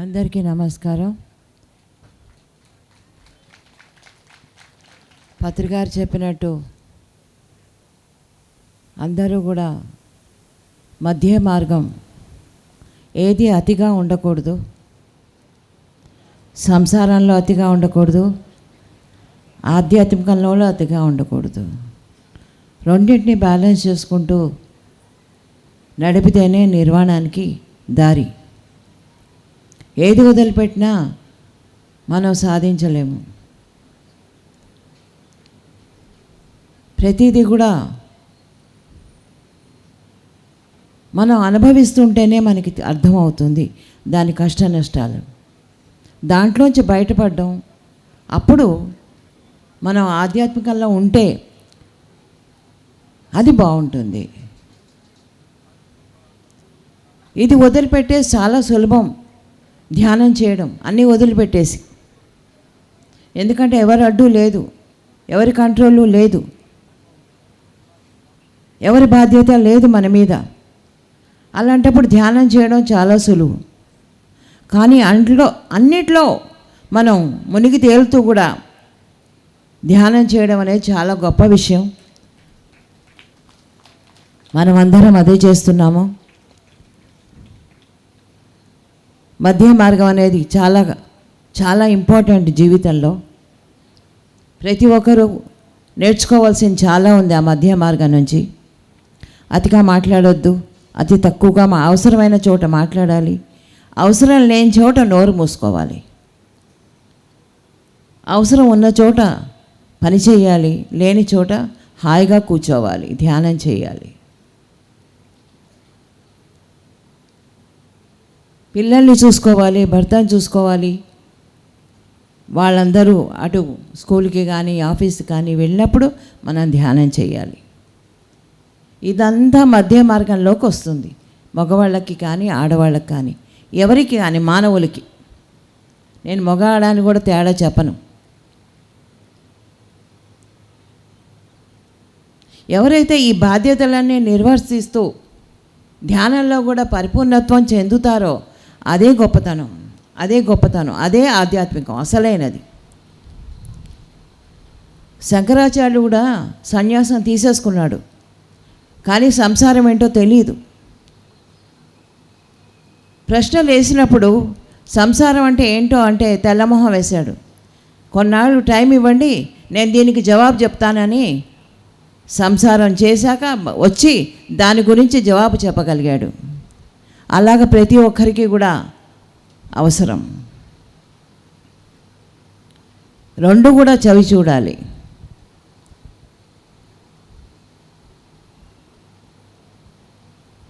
అందరికీ నమస్కారం. పత్రికారు చెప్పినట్టు అందరూ కూడా మధ్య మార్గం, ఏది అతిగా ఉండకూడదు, సంసారంలో అతిగా ఉండకూడదు, ఆధ్యాత్మికంలో అతిగా ఉండకూడదు. రెండింటిని బ్యాలెన్స్ చేసుకుంటూ నడిపితేనే నిర్వాణానికి దారి. ఏది వదిలిపెట్టినా మనం సాధించలేము. ప్రతిదీ కూడా మనం అనుభవిస్తుంటేనే మనకి అర్థమవుతుంది దాని కష్ట నష్టాలు. దాంట్లోంచి బయటపడడం, అప్పుడు మనం ఆధ్యాత్మికంలో ఉంటే అది బాగుంటుంది. ఇది వదిలిపెట్టే చాలా సులభం ధ్యానం చేయడం, అన్నీ వదిలిపెట్టేసి. ఎందుకంటే ఎవరి అడ్డు లేదు, ఎవరి కంట్రోలు లేదు, ఎవరి బాధ్యత లేదు మన మీద. అలాంటప్పుడు ధ్యానం చేయడం చాలా సులువు. కానీ అన్నిట్లో మనం మునిగి తేలుతూ కూడా ధ్యానం చేయడం అనేది చాలా గొప్ప విషయం. మనమందరం అదే చేస్తున్నాము. మధ్య మార్గం అనేది చాలా చాలా ఇంపార్టెంట్ జీవితంలో. ప్రతి ఒక్కరూ నేర్చుకోవాల్సింది చాలా ఉంది ఆ మధ్య మార్గం నుంచి. అతిగా మాట్లాడొద్దు, అతి తక్కువగా అవసరమైన చోట మాట్లాడాలి, అవసరం లేని చోట నోరు మూసుకోవాలి, అవసరం ఉన్న చోట పని చేయాలి, లేని చోట హాయిగా కూర్చోవాలి, ధ్యానం చేయాలి. పిల్లల్ని చూసుకోవాలి, భర్తను చూసుకోవాలి. వాళ్ళందరూ అటు స్కూల్కి కానీ ఆఫీస్కి కానీ వెళ్ళినప్పుడు మనం ధ్యానం చేయాలి. ఇదంతా మధ్య మార్గంలోకి వస్తుంది, మగవాళ్ళకి కానీ ఆడవాళ్ళకి కానీ, ఎవరికి కానీ, మానవులకి. నేను మగ ఆడని కూడా తేడా చెప్పను. ఎవరైతే ఈ బాధ్యతలన్నీ నిర్వర్తిస్తూ ధ్యానంలో కూడా పరిపూర్ణత్వం చెందుతారో అదే గొప్పతనం, అదే ఆధ్యాత్మికం అసలైనది. శంకరాచార్యుడు కూడా సన్యాసం తీసేసుకున్నాడు, కానీ సంసారం ఏంటో తెలియదు. ప్రశ్నలు వేసినప్పుడు సంసారం అంటే ఏంటో అంటే తెల్లమొహం వేశాడు. కొన్నాళ్ళు టైం ఇవ్వండి, నేను దీనికి జవాబు చెప్తానని సంసారం చేశాక వచ్చి దాని గురించి జవాబు చెప్పగలిగాడు. అలాగ ప్రతి ఒక్కరికి కూడా అవసరం. రెండు కూడా చవి చూడాలి.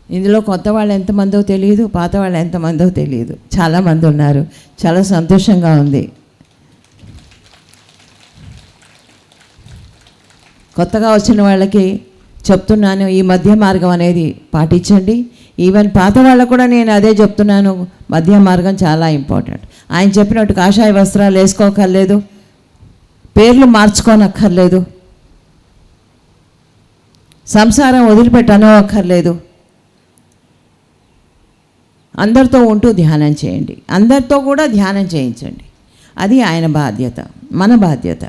ఇందులో కొత్త వాళ్ళు ఎంతమందో తెలియదు, పాత వాళ్ళు ఎంతమందో తెలియదు, చాలామంది ఉన్నారు. చాలా సంతోషంగా ఉంది. కొత్తగా వచ్చిన వాళ్ళకి చెప్తున్నాను, ఈ మధ్య మార్గం అనేది పాటించండి. ఈవెన్ పాత వాళ్ళకు కూడా నేను అదే చెప్తున్నాను, మధ్య మార్గం చాలా ఇంపార్టెంట్. ఆయన చెప్పినట్టు కాషాయ వస్త్రాలు వేసుకోకర్లేదు, పేర్లు మార్చుకోనక్కర్లేదు, సంసారం వదిలిపెట్టనక్కర్లేదు. అందరితో ఉంటూ ధ్యానం చేయండి, అందరితో కూడా ధ్యానం చేయించండి. అది ఆయన బాధ్యత, మన బాధ్యత.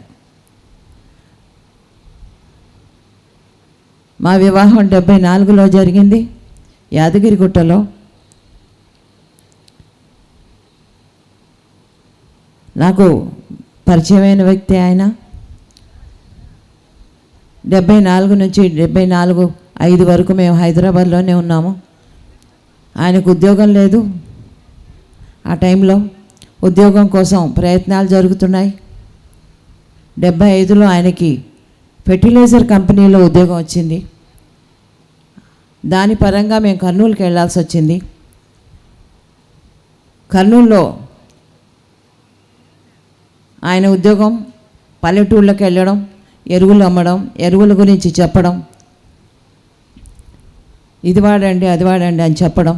మా వివాహం 74లో జరిగింది, యాదగిరిగుట్టలో. నాకు పరిచయమైన వ్యక్తి ఆయన. 74 నుంచి 75 వరకు మేము హైదరాబాద్లోనే ఉన్నాము. ఆయనకు ఉద్యోగం లేదు. ఆ టైంలో ఉద్యోగం కోసం ప్రయత్నాలు జరుగుతున్నాయి. 75లో ఆయనకి ఫెర్టిలైజర్ కంపెనీలో ఉద్యోగం వచ్చింది. దాని పరంగా మేము కర్నూలుకి వెళ్ళాల్సి వచ్చింది. కర్నూలులో ఆయన ఉద్యోగం పల్లెటూళ్ళకి వెళ్ళడం, ఎరువులు అమ్మడం, ఎరువుల గురించి చెప్పడం, ఇది వాడండి అది వాడండి అని చెప్పడం,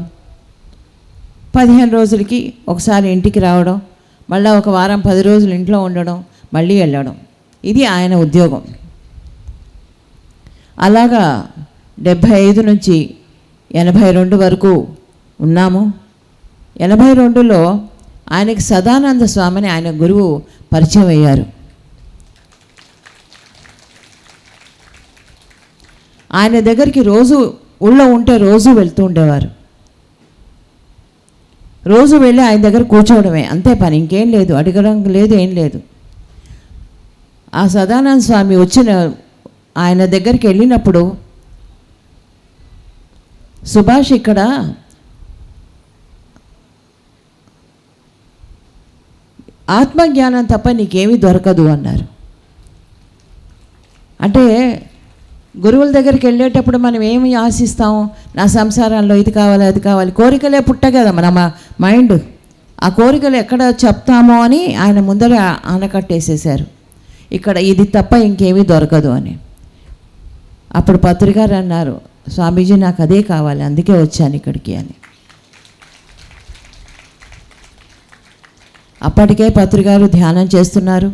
15 రోజులకి ఒకసారి ఇంటికి రావడం, మళ్ళీ ఒక వారం 10 రోజులు ఇంట్లో ఉండడం, మళ్ళీ వెళ్ళడం. ఇది ఆయన ఉద్యోగం. అలాగా 75 నుంచి 82 వరకు ఉన్నాము. 82లో ఆయనకి సదానంద స్వామిని ఆయన గురువు పరిచయం అయ్యారు. ఆయన దగ్గరికి రోజు ఊళ్ళో ఉంటే రోజు వెళ్తూ ఉండేవారు. రోజు వెళ్ళి ఆయన దగ్గర కూర్చోవడమే, అంతే పని, ఇంకేం లేదు, అడగడం లేదు, ఏం లేదు. ఆ సదానంద స్వామి వచ్చిన ఆయన దగ్గరికి వెళ్ళినప్పుడు, సుభాష్ ఇక్కడ ఆత్మజ్ఞానం తప్ప నీకేమీ దొరకదు అన్నారు. అంటే గురువుల దగ్గరికి వెళ్ళేటప్పుడు మనం ఏమి ఆశిస్తాము? నా సంసారంలో ఇది కావాలి, అది కావాలి, కోరికలే పుట్ట కదా మన మైండ్. ఆ కోరికలు ఎక్కడ చెప్తామో అని ఆయన ముందర ఆనకట్టేసేసారు, ఇక్కడ ఇది తప్ప ఇంకేమీ దొరకదు అని. అప్పుడు పత్రికారు అన్నారు, స్వామీజీ నాకు అదే కావాలి, అందుకే వచ్చాను ఇక్కడికి అని. అప్పటికే పత్రికారు ధ్యానం చేస్తున్నారు,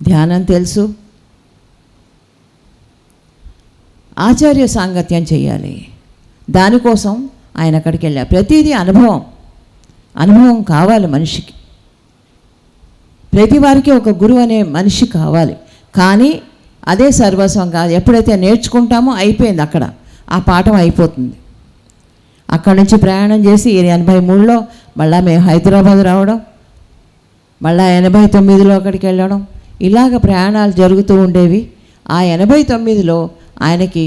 ధ్యానం తెలుసు, ఆచార్య సాంగత్యం చేయాలి. దానికోసం ఆయన అక్కడికి వెళ్ళారు. ప్రతిదీ అనుభవం కావాలి మనిషికి. ప్రతి వారికి ఒక గురువు అనే మనిషి కావాలి. కానీ అదే సర్వస్వం కాదు. ఎప్పుడైతే నేర్చుకుంటామో అయిపోయింది, అక్కడ ఆ పాఠం అయిపోతుంది. అక్కడి నుంచి ప్రయాణం చేసి 83లో మళ్ళీ మేము హైదరాబాద్ రావడం, మళ్ళీ 89లో అక్కడికి వెళ్ళడం, ఇలాగ ప్రయాణాలు జరుగుతూ ఉండేవి. ఆ 89లో ఆయనకి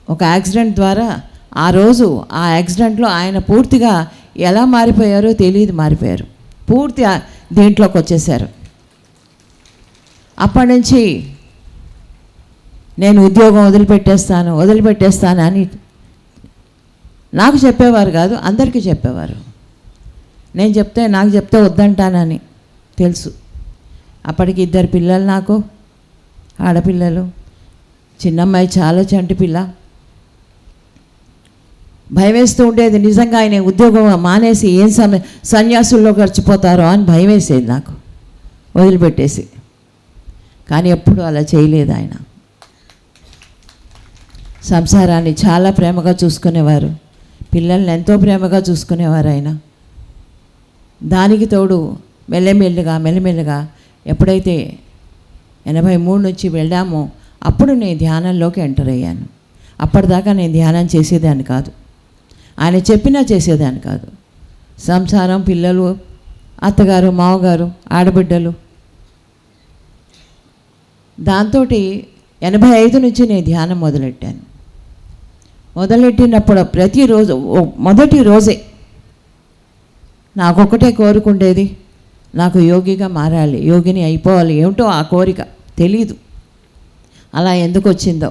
ఒక యాక్సిడెంట్ ద్వారా, ఆ రోజు ఆ యాక్సిడెంట్లో ఆయన పూర్తిగా ఎలా మారిపోయారో తెలియదు, మారిపోయారు, పూర్తి దీంట్లోకి వచ్చేసారు. అప్పటి నుంచి నేను ఉద్యోగం వదిలిపెట్టేస్తాను అని నాకు చెప్పేవారు కాదు, అందరికీ చెప్పేవారు. నాకు చెప్తే వద్దంటానని తెలుసు. అప్పటికి 2 పిల్లలు, నాకు ఆడపిల్లలు, చిన్నమ్మాయి చాలా చంటి పిల్ల. భయం వేస్తూ ఉండేది నిజంగా, ఆయన ఉద్యోగం మానేసి ఏం సన్యాసుల్లో గడిచిపోతారో అని భయం వేసేది నాకు, వదిలిపెట్టేసి. కానీ ఎప్పుడు అలా చేయలేదు ఆయన. సంసారాన్ని చాలా ప్రేమగా చూసుకునేవారు, పిల్లల్ని ఎంతో ప్రేమగా చూసుకునేవారు ఆయన. దానికి తోడు మెల్లమెల్లగా ఎప్పుడైతే 83 నుంచి వెళ్ళామో అప్పుడు నేను ధ్యానంలోకి ఎంటర్ అయ్యాను. అప్పటిదాకా నేను ధ్యానం చేసేదాన్ని కాదు, ఆయన చెప్పినా చేసేదాన్ని కాదు. సంసారం, పిల్లలు, అత్తగారు, మామగారు, ఆడబిడ్డలు, దాంతో 85 నుంచి నేను ధ్యానం మొదలెట్టినప్పుడు ప్రతిరోజు మొదటి రోజే నాకొకటే కోరుకుండేది, నాకు యోగిగా మారాలి, యోగిని అయిపోవాలి. ఏమిటో ఆ కోరిక తెలీదు, అలా ఎందుకు వచ్చిందో.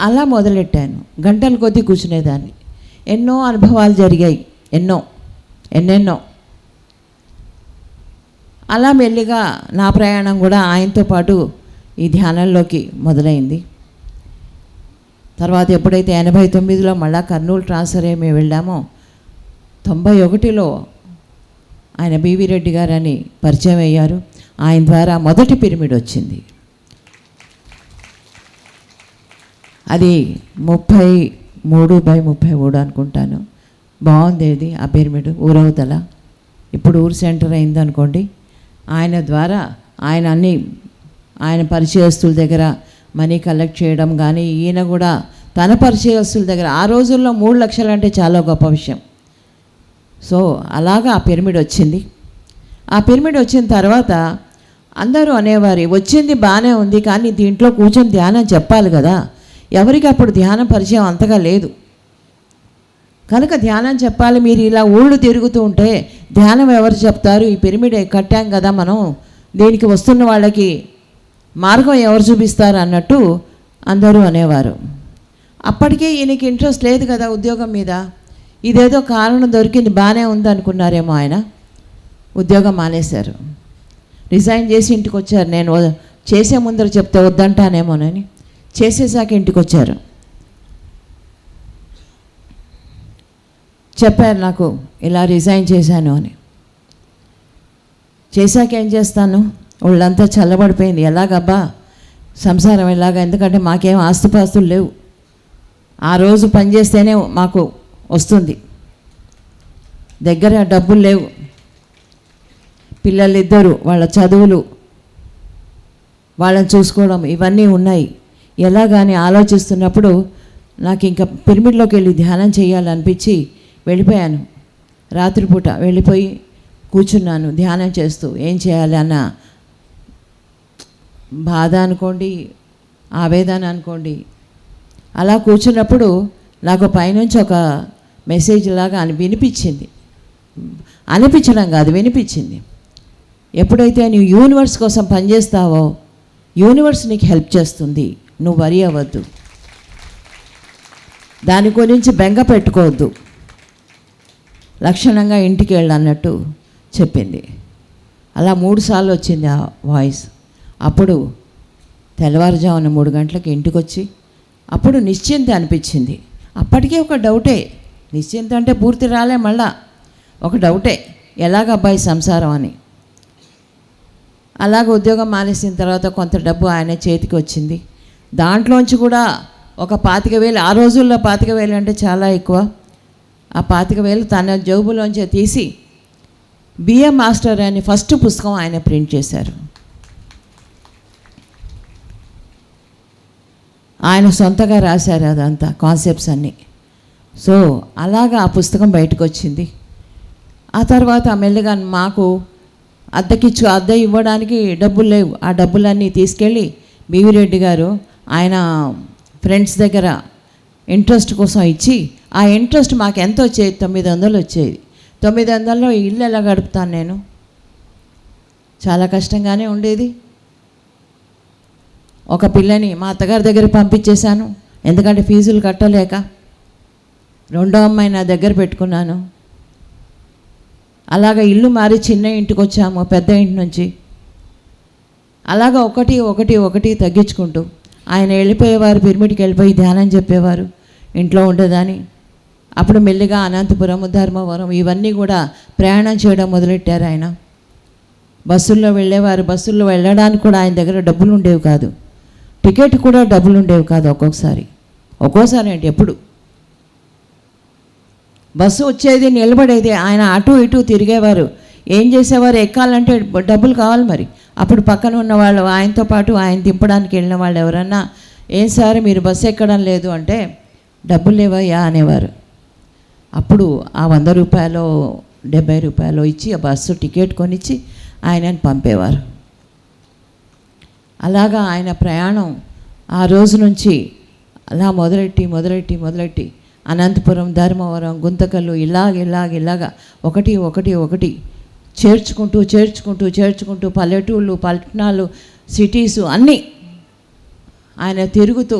అలా మొదలెట్టాను. గంటల కొద్దీ కూర్చునేదాన్ని. ఎన్నో అనుభవాలు జరిగాయి, ఎన్నెన్నో. అలా మెల్లిగా నా ప్రయాణం కూడా ఆయనతో పాటు ఈ ధ్యానంలోకి మొదలైంది. తర్వాత ఎప్పుడైతే 89లో మళ్ళా కర్నూలు ట్రాన్స్ఫర్ అయ్యి మేము వెళ్ళామో, 91లో ఆయన బివి రెడ్డి గారని పరిచయం అయ్యారు. ఆయన ద్వారా మొదటి పిరమిడ్ వచ్చింది. అది 33x33 అనుకుంటాను. బాగుంది అది, ఆ పిరమిడ్ ఊరవతల. ఇప్పుడు ఊరు సెంటర్ అయిందనుకోండి. ఆయన ద్వారా ఆయన పరిచయస్తుల దగ్గర మనీ కలెక్ట్ చేయడం కానీ, ఈయన కూడా తన పరిచయస్తుల దగ్గర, ఆ రోజుల్లో 3 లక్షలు అంటే చాలా గొప్ప విషయం. సో అలాగా ఆ పిరమిడ్ వచ్చింది. ఆ పిరమిడ్ వచ్చిన తర్వాత అందరూ అనేవారు, వచ్చింది బాగానే ఉంది, కానీ దీంట్లో కూర్చొని ధ్యానం చెప్పాలి కదా. ఎవరికి అప్పుడు ధ్యానం పరిచయం అంతగా లేదు కనుక ధ్యానం చెప్పాలి. మీరు ఇలా ఊళ్ళు తిరుగుతూ ఉంటే ధ్యానం ఎవరు చెప్తారు? ఈ పిరమిడ్ కట్టాం కదా మనం, దీనికి వస్తున్న వాళ్ళకి మార్గం ఎవరు చూపిస్తారు అన్నట్టు అందరూ అనేవారు. అప్పటికే ఈయనకి ఇంట్రెస్ట్ లేదు కదా ఉద్యోగం మీద. ఇదేదో కారణం దొరికింది, బాగానే ఉంది అనుకున్నారేమో. ఆయన ఉద్యోగం మానేశారు, రిజైన్ చేసి ఇంటికి వచ్చారు. నేను చేసే ముందర చెప్తే వద్దంటానేమోనని, చేసేసాక ఇంటికి వచ్చారు. చెప్పారు నాకు, ఇలా రిజైన్ చేశాను అని. చేశాక ఏం చేస్తాను, వాళ్ళంతా చల్లబడిపోయింది. ఎలాగబ్బా సంసారం ఎలాగా, ఎందుకంటే మాకేం ఆస్తుపాస్తులు లేవు. ఆ రోజు పనిచేస్తేనే మాకు వస్తుంది. దగ్గర డబ్బులు లేవు, పిల్లలిద్దరూ వాళ్ళ చదువులు, వాళ్ళని చూసుకోవడం ఇవన్నీ ఉన్నాయి. ఎలాగాని ఆలోచిస్తున్నప్పుడు నాకు ఇంకా పిరమిడ్లోకి వెళ్ళి ధ్యానం చేయాలనిపించి వెళ్ళిపోయాను. రాత్రిపూట వెళ్ళిపోయి కూర్చున్నాను ధ్యానం చేస్తూ. ఏం చేయాలి అన్న బాధ అనుకోండి, ఆవేదన అనుకోండి. అలా కూర్చున్నప్పుడు నాకు పైనుంచి ఒక మెసేజ్ లాగా వినిపించింది. అనిపించడం కాదు, వినిపించింది. ఎప్పుడైతే నువ్వు యూనివర్స్ కోసం పనిచేస్తావో యూనివర్స్ నీకు హెల్ప్ చేస్తుంది, నువ్వు వరి అవ్వద్దు, దాని గురించి బెంగ పెట్టుకోవద్దు, లక్షణంగా ఇంటికి వెళ్ళన్నట్టు చెప్పింది. అలా 3 సార్లు వచ్చింది ఆ వాయిస్. అప్పుడు తెల్లవారుజామున 3 గంటలకు ఇంటికి వచ్చి అప్పుడు నిశ్చింత అనిపించింది. అప్పటికే ఒక డౌటే, నిశ్చింత అంటే పూర్తి రాలే, మళ్ళా ఒక డౌటే, ఎలాగ అబ్బాయి సంసారం అని. అలాగ ఉద్యోగం మానేసిన తర్వాత కొంత డబ్బు ఆయన చేతికి వచ్చింది. దాంట్లోంచి కూడా ఒక 25,000, ఆ రోజుల్లో 25,000 అంటే చాలా ఎక్కువ. ఆ 25,000 తన జేబులోంచి తీసి బిఏ మాస్టర్ అని ఫస్ట్ పుస్తకం ఆయన ప్రింట్ చేశారు. ఆయన సొంతగా రాశారు అదంతా, కాన్సెప్ట్స్ అన్నీ. సో అలాగా ఆ పుస్తకం బయటకు వచ్చింది. ఆ తర్వాత మెల్లగా మాకు అద్దె ఇవ్వడానికి డబ్బులు లేవు. ఆ డబ్బులన్నీ తీసుకెళ్ళి బీవిరెడ్డి గారు ఆయన ఫ్రెండ్స్ దగ్గర ఇంట్రెస్ట్ కోసం ఇచ్చి, ఆ ఇంట్రెస్ట్ మాకు ఎంత వచ్చేది? 900 వచ్చేది. 900లో ఇల్లు ఎలా గడుపుతాను నేను? చాలా కష్టంగానే ఉండేది. ఒక పిల్లని మా అత్తగారి దగ్గర పంపించేశాను, ఎందుకంటే ఫీజులు కట్టలేక. రెండో అమ్మాయి నా దగ్గర పెట్టుకున్నాను. అలాగ ఇల్లు మారి చిన్న ఇంటికి వచ్చాము, పెద్ద ఇంటి నుంచి. అలాగ ఒకటి తగ్గించుకుంటూ ఆయన వెళ్ళిపోయేవారు, పిరమిడ్కి వెళ్ళిపోయి ధ్యానం చెప్పేవారు, ఇంట్లో ఉండదని. అప్పుడు మెల్లిగా అనంతపురం, ధర్మవరం ఇవన్నీ కూడా ప్రయాణం చేయడం మొదలెట్టారు ఆయన. బస్సుల్లో వెళ్ళేవారు. బస్సుల్లో వెళ్ళడానికి కూడా ఆయన దగ్గర డబ్బులు ఉండేవి కాదు, టికెట్ కూడా డబ్బులు ఉండేవి కాదు. ఒక్కోసారి అంటే ఎప్పుడు బస్సు వచ్చేది, నిలబడేది, ఆయన అటు ఇటు తిరిగేవారు. ఏం చేసేవారు? ఎక్కాలంటే డబ్బులు కావాలి మరి. అప్పుడు పక్కన ఉన్న వాళ్ళు, ఆయనతో పాటు ఆయన దింపడానికి వెళ్ళిన వాళ్ళు ఎవరన్నా, ఏం సార్ మీరు బస్సు ఎక్కడం లేదు అంటే, డబ్బులు లేవయ్యా అనేవారు. అప్పుడు ఆ 100 రూపాయలు 70 రూపాయలు ఇచ్చి ఆ బస్సు టికెట్ కొనిచ్చి ఆయనని పంపేవారు. అలాగా ఆయన ప్రయాణం ఆ రోజు నుంచి అలా మొదలెట్టి అనంతపురం, ధర్మవరం, గుంతకల్లు ఇలాగ ఒకటి చేర్చుకుంటూ పల్లెటూళ్ళు, పట్టణాలు, సిటీసు అన్నీ ఆయన తిరుగుతూ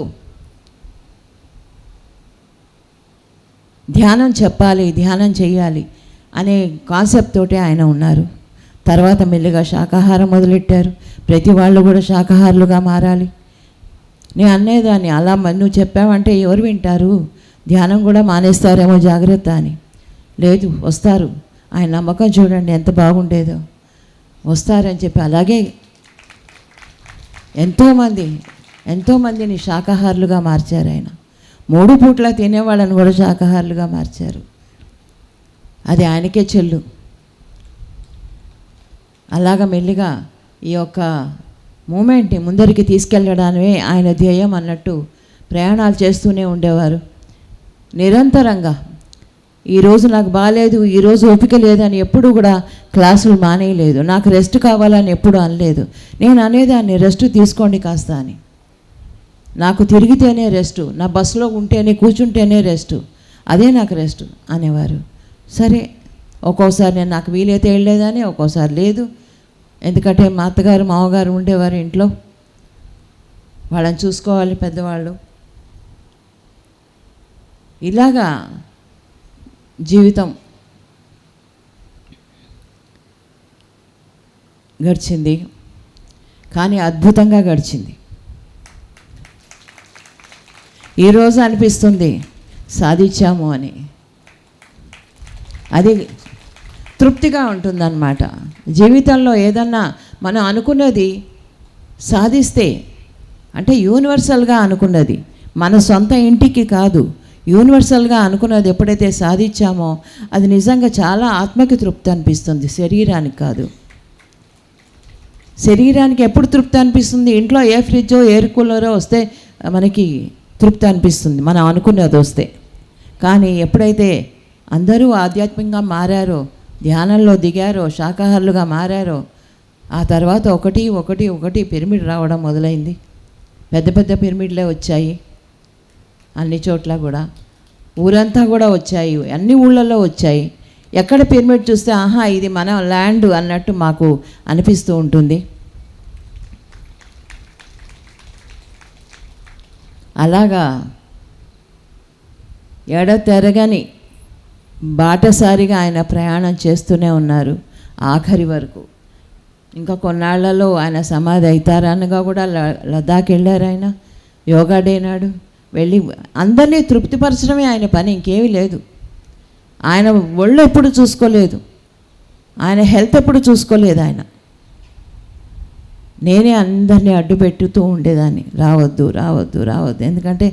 ధ్యానం చెప్పాలి, ధ్యానం చేయాలి అనే కాన్సెప్ట్ తోటే ఆయన ఉన్నారు. తర్వాత మెల్లిగా శాకాహారం మొదలెట్టారు. ప్రతి వాళ్ళు కూడా శాకాహారులుగా మారాలి. నేను అనేదాన్ని, అలా నువ్వు చెప్పావంటే ఎవరు వింటారు? ధ్యానం కూడా మానేస్తారేమో, జాగ్రత్త అని. లేదు, వస్తారు. ఆయన నమ్మకం చూడండి ఎంత బాగుండేదో. వస్తారని చెప్పి అలాగే ఎంతోమందిని శాకాహారులుగా మార్చారు ఆయన. 3 పూట్ల తినేవాళ్ళని కూడా శాకాహారులుగా మార్చారు. అది ఆయనకే చెల్లు. అలాగ మెల్లిగా ఈ యొక్క మూమెంట్ని ముందరికి తీసుకెళ్ళడమే ఆయన ధ్యేయం అన్నట్టు ప్రయాణాలు చేస్తూనే ఉండేవారు నిరంతరంగా. ఈరోజు నాకు బాగాలేదు, ఈరోజు ఓపిక లేదని ఎప్పుడు కూడా క్లాసులు మానేయలేదు. నాకు రెస్ట్ కావాలని ఎప్పుడు అనలేదు. నేను అనేదాన్ని, రెస్ట్ తీసుకోండి కాస్త అని. నాకు తిరిగితేనే రెస్టు, నా బస్సులో ఉంటేనే, కూర్చుంటేనే రెస్టు, అదే నాకు రెస్ట్ అనేవారు. సరే, ఒక్కోసారి నాకు వీలైతే వెళ్ళేదాన్ని, ఒక్కోసారి లేదు. ఎందుకంటే మా అత్తగారు, మామగారు ఉండేవారు ఇంట్లో, వాళ్ళని చూసుకోవాలి పెద్దవాళ్ళు. ఇలాగా జీవితం గడిచింది. కానీ అద్భుతంగా గడిచింది. ఈరోజు అనిపిస్తుంది సాధించాము అని. అది తృప్తిగా ఉంటుందన్నమాట. జీవితంలో ఏదన్నా మనం అనుకున్నది సాధిస్తే, అంటే యూనివర్సల్గా అనుకున్నది, మన సొంత ఇంటికి కాదు, యూనివర్సల్గా అనుకున్నది ఎప్పుడైతే సాధించామో అది నిజంగా చాలా ఆత్మకి తృప్తి అనిపిస్తుంది, శరీరానికి కాదు. శరీరానికి ఎప్పుడు తృప్తి అనిపిస్తుంది? ఇంట్లో ఏ ఫ్రిడ్జో ఎయిర్ కూలరో వస్తే మనకి తృప్తి అనిపిస్తుంది, మనం అనుకున్నది వస్తే. కానీ ఎప్పుడైతే అందరూ ఆధ్యాత్మికంగా మారారో, ధ్యానంలో దిగారో, శాకాహారులుగా మారారో, ఆ తర్వాత ఒకటి ఒకటి ఒకటి పిరమిడ్ రావడం మొదలైంది. పెద్ద పెద్ద పిరమిడ్లే వచ్చాయి అన్ని చోట్ల కూడా, ఊరంతా కూడా వచ్చాయి, అన్ని ఊళ్ళల్లో వచ్చాయి. ఎక్కడ పిరమిడ్ చూస్తే ఆహా ఇది మన ల్యాండ్ అన్నట్టు మాకు అనిపిస్తూ ఉంటుంది. అలాగా ఎడతెరగని బాటసారిగా ఆయన ప్రయాణం చేస్తూనే ఉన్నారు ఆఖరి వరకు. ఇంకా కొన్నాళ్లలో ఆయన సమాధి అవుతారనగా కూడా లదాఖ్ వెళ్ళారు. ఆయన యోగా డే నాడు వెళ్ళి అందరినీ తృప్తిపరచడమే ఆయన పని, ఇంకేమీ లేదు. ఆయన ఒళ్ళు ఎప్పుడు చూసుకోలేదు, ఆయన హెల్త్ ఎప్పుడు చూసుకోలేదు. ఆయన నేనే అందరినీ అడ్డు పెట్టుతూ ఉండేదాన్ని, రావద్దు రావద్దు రావద్దు. ఎందుకంటే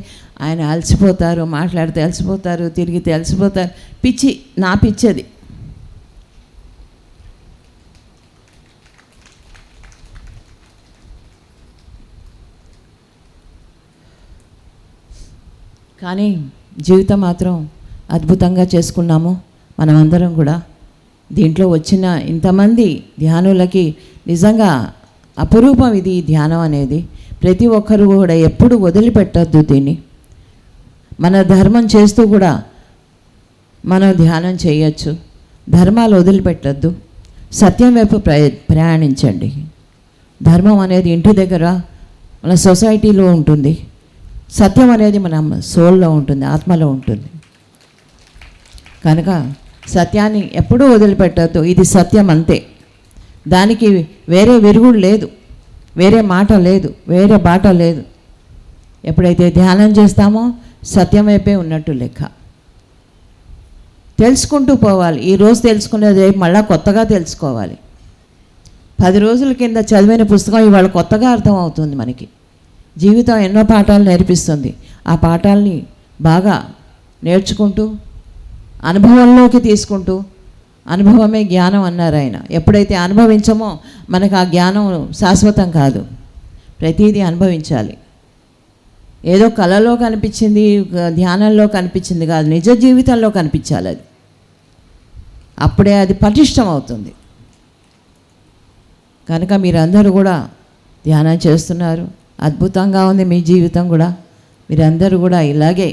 ఆయన అలసిపోతారు, మాట్లాడితే అలసిపోతారు, తిరిగితే అలసిపోతారు. పిచ్చి, నా పిచ్చది. కానీ జీవితం మాత్రం అద్భుతంగా చేసుకున్నాము మనమందరం కూడా. దీంట్లో వచ్చిన ఇంతమంది ధ్యానులకి నిజంగా అపురూపం ఇది ధ్యానం అనేది. ప్రతి ఒక్కరు కూడా ఎప్పుడు వదిలిపెట్టద్దు దీన్ని. మన ధర్మం చేస్తూ కూడా మనం ధ్యానం చేయొచ్చు. ధర్మాలు వదిలిపెట్టద్దు, సత్యం వైపు ప్రయాణించండి. ధర్మం అనేది ఇంటి దగ్గర, మన సొసైటీలో ఉంటుంది. సత్యం అనేది మన సోల్లో ఉంటుంది, ఆత్మలో ఉంటుంది. కనుక సత్యాన్ని ఎప్పుడూ వదిలిపెట్టద్దు. ఇది సత్యం అంతే, దానికి వేరే విరుగుడు లేదు, వేరే మాట లేదు, వేరే బాట లేదు. ఎప్పుడైతే ధ్యానం చేస్తామో సత్యం వైపే ఉన్నట్టు లెక్క. తెలుసుకుంటూ పోవాలి. ఈరోజు తెలుసుకునేది రేపు మళ్ళీ కొత్తగా తెలుసుకోవాలి. 10 రోజుల కింద చదివిన పుస్తకం ఇవాళ కొత్తగా అర్థమవుతుంది మనకి. జీవితం ఎన్నో పాఠాలు నేర్పిస్తుంది. ఆ పాఠాలని బాగా నేర్చుకుంటూ, అనుభవంలోకి తీసుకుంటూ, అనుభవమే జ్ఞానం అన్నారు ఆయన. ఎప్పుడైతే అనుభవించమో మనకు ఆ జ్ఞానం శాశ్వతం కాదు, ప్రతిదీ అనుభవించాలి. ఏదో కళలో కనిపించింది, ధ్యానంలో కనిపించింది కాదు, నిజ జీవితంలో కనిపించాలి. అది అప్పుడే అది పటిష్టం అవుతుంది. కనుక మీరందరూ కూడా ధ్యానం చేస్తున్నారు, అద్భుతంగా ఉంది మీ జీవితం కూడా. మీరందరూ కూడా ఇలాగే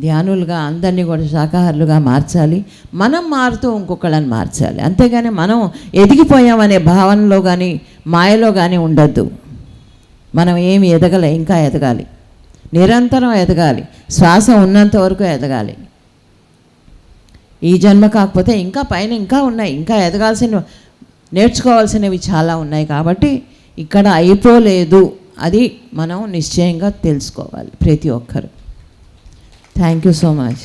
ధ్యానులుగా అందరినీ కూడా శాకాహారులుగా మార్చాలి. మనం మారుతూ ఇంకొకళ్ళని మార్చాలి. అంతేగాని మనం ఎదిగిపోయామనే భావనలో కానీ మాయలో కానీ ఉండద్దు. మనం ఏమి ఎదగలే, ఇంకా ఎదగాలి, నిరంతరం ఎదగాలి, శ్వాస ఉన్నంత వరకు ఎదగాలి. ఈ జన్మ కాకపోతే ఇంకా పైన ఇంకా ఉన్నాయి, ఇంకా ఎదగాల్సిన నేర్చుకోవాల్సినవి చాలా ఉన్నాయి. కాబట్టి ఇక్కడ అయిపోలేదు, అది మనం నిశ్చయంగా తెలుసుకోవాలి ప్రతి ఒక్కరు. Thank you so much.